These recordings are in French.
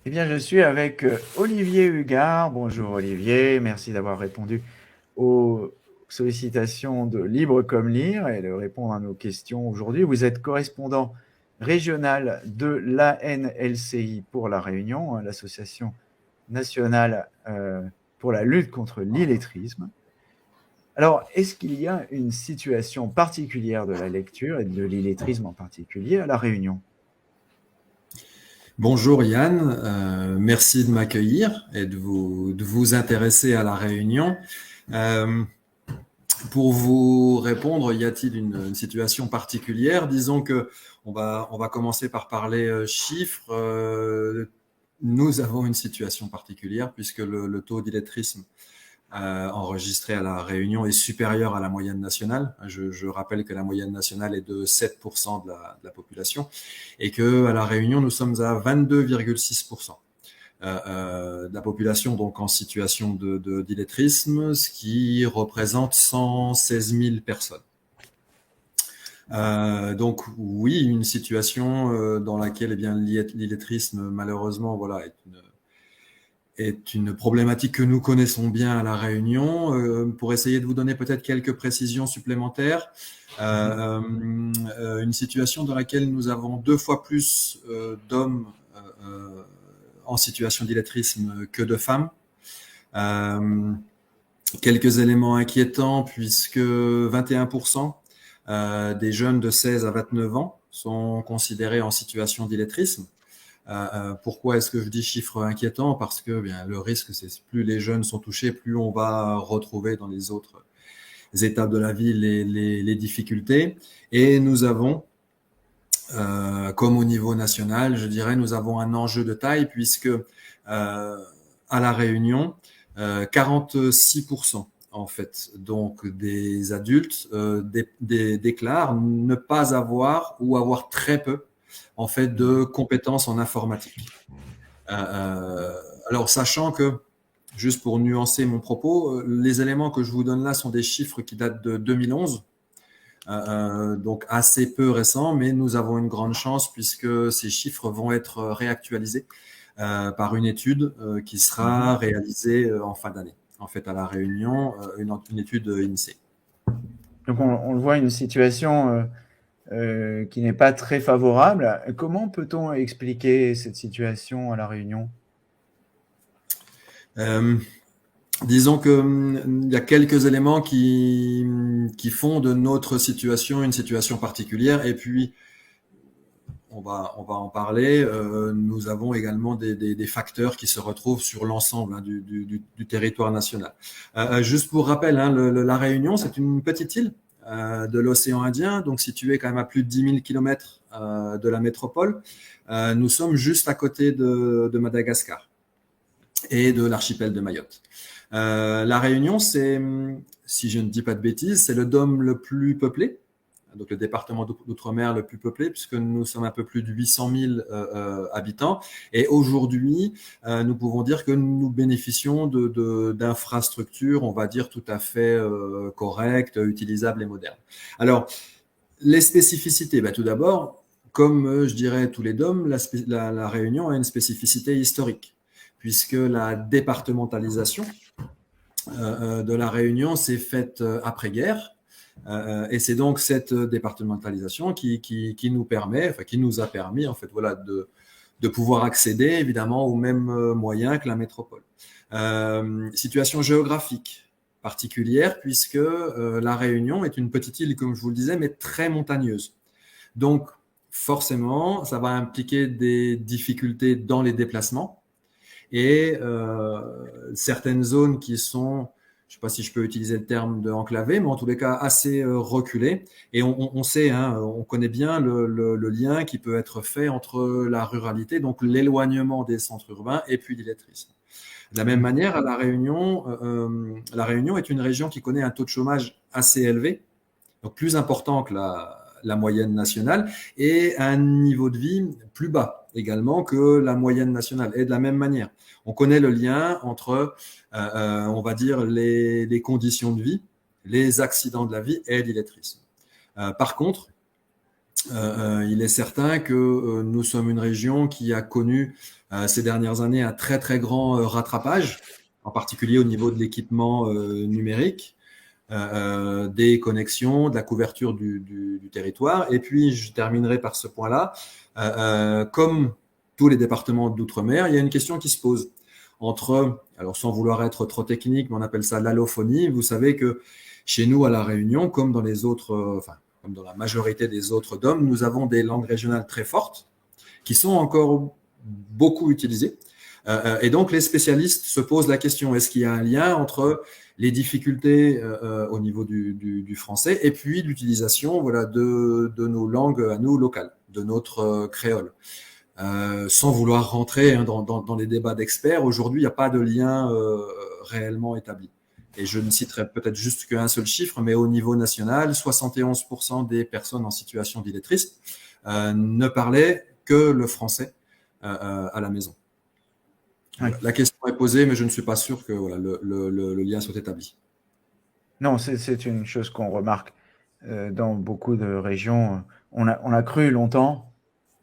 Eh bien, je suis avec Olivier Hugard. Bonjour Olivier, merci d'avoir répondu aux sollicitations de Libre comme Lire et de répondre à nos questions aujourd'hui. Vous êtes correspondant régional de l'ANLCI pour La Réunion, l'association nationale pour la lutte contre l'illettrisme. Alors, est-ce qu'il y a une situation particulière de la lecture et de l'illettrisme en particulier à La Réunion? Bonjour Yann, merci de m'accueillir et de vous intéresser à la Réunion. Euh, pour vous répondre, y a-t-il une situation particulière? Disons que on va commencer par parler chiffres. Nous avons une situation particulière puisque le taux d'illettrisme enregistré à la Réunion est supérieur à la moyenne nationale. Je rappelle que la moyenne nationale est de 7% de la population et que à la Réunion, nous sommes à 22,6% de la population donc en situation d'illettrisme, ce qui représente 116 000 personnes. Donc oui, une situation dans laquelle eh bien l'illettrisme malheureusement voilà est une problématique que nous connaissons bien à La Réunion. Pour essayer de vous donner peut-être quelques précisions supplémentaires, une situation dans laquelle nous avons 2 fois plus d'hommes en situation d'illettrisme que de femmes. Quelques éléments inquiétants puisque 21% des jeunes de 16 à 29 ans sont considérés en situation d'illettrisme. Pourquoi est-ce que je dis chiffre inquiétant? Parce que bien, le risque, c'est plus les jeunes sont touchés, plus on va retrouver dans les autres étapes de la vie les difficultés. Et nous avons, comme au niveau national, je dirais, nous avons un enjeu de taille puisque à La Réunion, 46% en fait, donc des adultes déclarent ne pas avoir ou avoir très peu en fait de compétences en informatique. Alors sachant que, juste pour nuancer mon propos, les éléments que je vous donne là sont des chiffres qui datent de 2011, donc assez peu récents, mais nous avons une grande chance puisque ces chiffres vont être réactualisés par une étude qui sera réalisée en fin d'année. En fait, à La Réunion, une étude INSEE. Donc on le voit, une situation qui n'est pas très favorable. Comment peut-on expliquer cette situation à La Réunion? Euh, Disons que il y a quelques éléments qui font de notre situation une situation particulière. Et puis, on va en parler. Nous avons également des facteurs qui se retrouvent sur l'ensemble hein, du territoire national. Juste pour rappel, hein, la Réunion, c'est une petite île de l'océan Indien, donc située quand même à plus de 10 000 kilomètres de la métropole. Nous sommes juste à côté de Madagascar et de l'archipel de Mayotte. La Réunion, c'est, si je ne dis pas de bêtises, c'est le dôme le plus peuplé, donc le département d'outre-mer le plus peuplé, puisque nous sommes un peu plus de 800 000 habitants. Et aujourd'hui, nous pouvons dire que nous bénéficions d'infrastructures, on va dire, tout à fait correctes, utilisables et modernes. Alors, les spécificités, tout d'abord, comme je dirais tous les DOM, la Réunion a une spécificité historique, puisque la départementalisation de la Réunion s'est faite après-guerre. Et c'est donc cette départementalisation qui nous permet, enfin qui nous a permis en fait voilà de pouvoir accéder évidemment aux mêmes moyens que la métropole. Situation géographique particulière puisque la Réunion est une petite île comme je vous le disais mais très montagneuse. Donc forcément ça va impliquer des difficultés dans les déplacements et certaines zones qui sont, je ne sais pas si je peux utiliser le terme de enclavé, mais en tous les cas assez reculées. Et on sait, hein, on connaît bien le lien qui peut être fait entre la ruralité, donc l'éloignement des centres urbains, et puis l'illettrisme. De la même manière, à La Réunion est une région qui connaît un taux de chômage assez élevé, donc plus important que la moyenne nationale, et un niveau de vie plus bas également que la moyenne nationale. Et de la même manière, on connaît le lien entre, on va dire, les conditions de vie, les accidents de la vie et l'illettrisme. Par contre, il est certain que nous sommes une région qui a connu ces dernières années un très très grand rattrapage, en particulier au niveau de l'équipement numérique, des connexions, de la couverture du territoire. Et puis, je terminerai par ce point-là. Comme tous les départements d'outre-mer, il y a une question qui se pose entre, alors sans vouloir être trop technique, mais on appelle ça l'allophonie. Vous savez que chez nous, à La Réunion, comme dans les autres, enfin, comme dans la majorité des autres DOM, nous avons des langues régionales très fortes qui sont encore beaucoup utilisées. Et donc, les spécialistes se posent la question, est-ce qu'il y a un lien entre les difficultés au niveau du français et puis l'utilisation voilà, de nos langues à nous locales, de notre créole. Sans vouloir rentrer dans les débats d'experts, aujourd'hui, il n'y a pas de lien réellement établi. Et je ne citerai peut-être juste qu'un seul chiffre, mais au niveau national, 71% des personnes en situation d'illettrisme ne parlaient que le français à la maison. Oui. La question est posée, mais je ne suis pas sûr que voilà, le lien soit établi. Non, c'est une chose qu'on remarque dans beaucoup de régions. On a cru longtemps,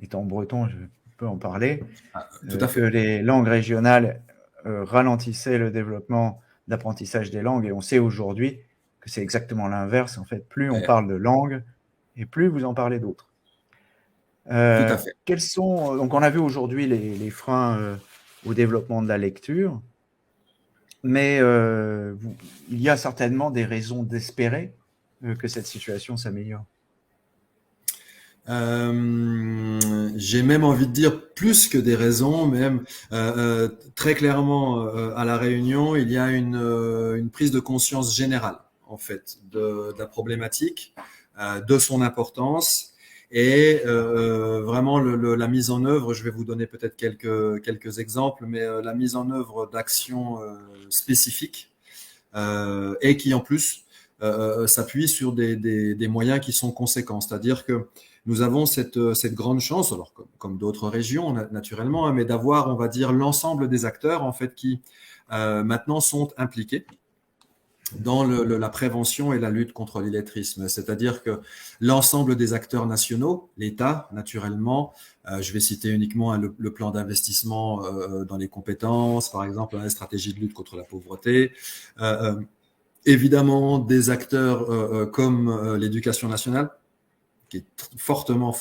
étant breton, je peux en parler, Tout à que fait. les langues régionales ralentissaient le développement d'apprentissage des langues. Et on sait aujourd'hui que c'est exactement l'inverse. En fait, plus on parle de langues et plus vous en parlez d'autres. Tout à fait. Quels sont, donc on a vu aujourd'hui les freins au développement de la lecture, mais il y a certainement des raisons d'espérer que cette situation s'améliore. J'ai même envie de dire plus que des raisons, même très clairement à La Réunion, il y a une prise de conscience générale en fait de la problématique, de son importance et vraiment la mise en œuvre. Je vais vous donner peut-être quelques exemples, mais la mise en œuvre d'actions spécifiques et qui en plus s'appuie sur des moyens qui sont conséquents. C'est-à-dire que nous avons cette grande chance, alors comme d'autres régions naturellement, hein, mais d'avoir, on va dire, l'ensemble des acteurs en fait qui maintenant sont impliqués dans la prévention et la lutte contre l'illettrisme. C'est-à-dire que l'ensemble des acteurs nationaux, l'État naturellement, je vais citer uniquement le plan d'investissement dans les compétences, par exemple la stratégie de lutte contre la pauvreté, évidemment des acteurs comme l'éducation nationale, qui est fortement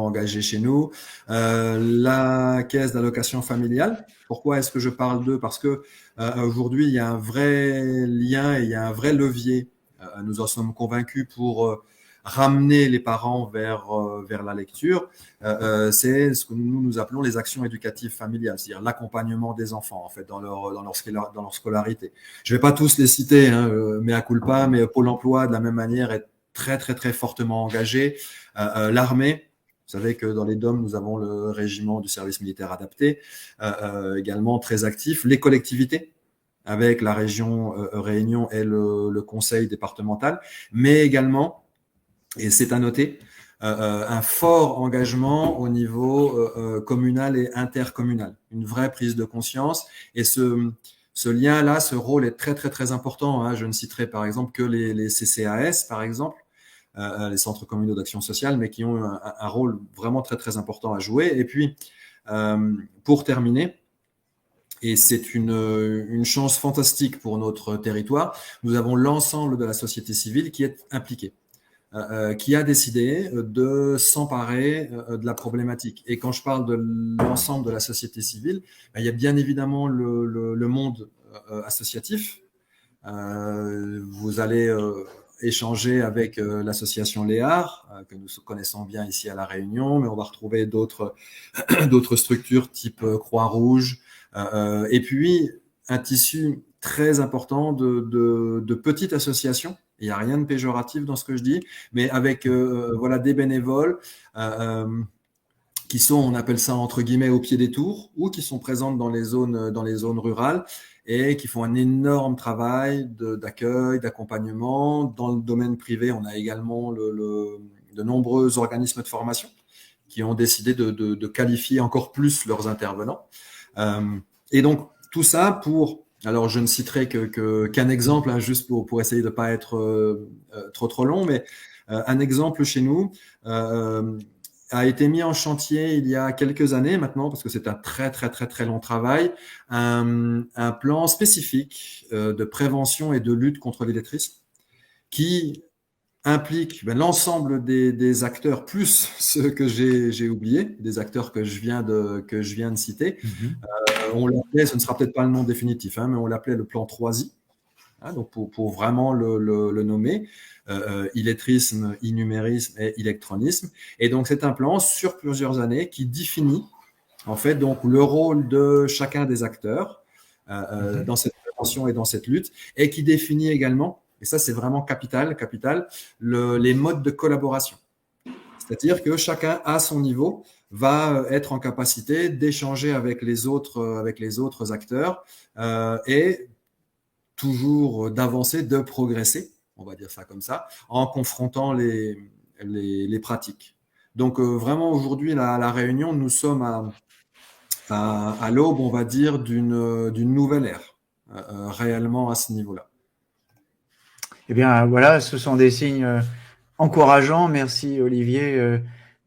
engagée chez nous, la caisse d'allocation familiale. Pourquoi est-ce que je parle d'eux? Parce que aujourd'hui, il y a un vrai lien et il y a un vrai levier. Nous en sommes convaincus pour ramener les parents vers la lecture. C'est ce que nous appelons les actions éducatives familiales, c'est-à-dire l'accompagnement des enfants en fait dans leur scolarité. Je vais pas tous les citer, hein, mea culpa, mais Pôle Emploi de la même manière est très fortement engagé. L'armée, vous savez que dans les DOM, nous avons le régiment du service militaire adapté, également très actif. Les collectivités, avec la région Réunion et le conseil départemental, mais également, et c'est à noter, un fort engagement au niveau communal et intercommunal, une vraie prise de conscience. Et ce lien-là, ce rôle est très important. Hein. Je ne citerai par exemple que les CCAS, par exemple, les centres communaux d'action sociale, mais qui ont un rôle vraiment très important à jouer. Et puis, pour terminer, et c'est une chance fantastique pour notre territoire, nous avons l'ensemble de la société civile qui est impliquée, qui a décidé de s'emparer de la problématique. Et quand je parle de l'ensemble de la société civile, il y a bien évidemment le monde associatif. Vous allez échanger avec l'association Léar, que nous connaissons bien ici à La Réunion, mais on va retrouver d'autres structures type Croix-Rouge, et puis un tissu très important de petites associations. Il n'y a rien de péjoratif dans ce que je dis, mais avec voilà des bénévoles qui sont, on appelle ça entre guillemets, au pied des tours, ou qui sont présentes dans les zones rurales et qui font un énorme travail d'accueil, d'accompagnement. Dans le domaine privé, on a également de nombreux organismes de formation qui ont décidé de qualifier encore plus leurs intervenants. Et donc, tout ça pour... Alors, je ne citerai qu'un exemple, hein, juste pour essayer de ne pas être trop long, mais un exemple chez nous, a été mis en chantier il y a quelques années maintenant, parce que c'est un très très très très long travail, un plan spécifique de prévention et de lutte contre l'illettrisme qui implique l'ensemble des acteurs, plus ceux que j'ai oubliés, des acteurs que je viens de citer. On l'appelait, ce ne sera peut-être pas le nom définitif, hein, mais on l'appelait le plan 3I, hein, donc pour vraiment le nommer, illettrisme, innumérisme et électronisme. Et donc c'est un plan sur plusieurs années qui définit en fait donc le rôle de chacun des acteurs dans cette prévention et dans cette lutte, et qui définit également, et ça c'est vraiment capital, les modes de collaboration. C'est-à-dire que chacun à son niveau va être en capacité d'échanger avec les autres acteurs et toujours d'avancer, de progresser, on va dire ça comme ça, en confrontant les pratiques. Donc vraiment aujourd'hui, la Réunion, nous sommes à l'aube, on va dire, d'une nouvelle ère, réellement à ce niveau-là. Eh bien, voilà, ce sont des signes encourageants. Merci Olivier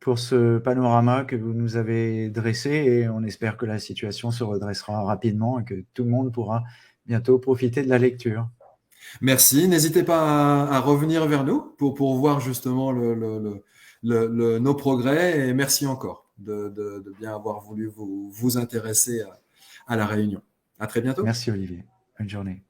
pour ce panorama que vous nous avez dressé, et on espère que la situation se redressera rapidement et que tout le monde pourra bientôt profiter de la lecture. Merci. N'hésitez pas à revenir vers nous pour voir justement nos progrès, et merci encore de bien avoir voulu vous intéresser à la Réunion. À très bientôt. Merci Olivier. Bonne journée.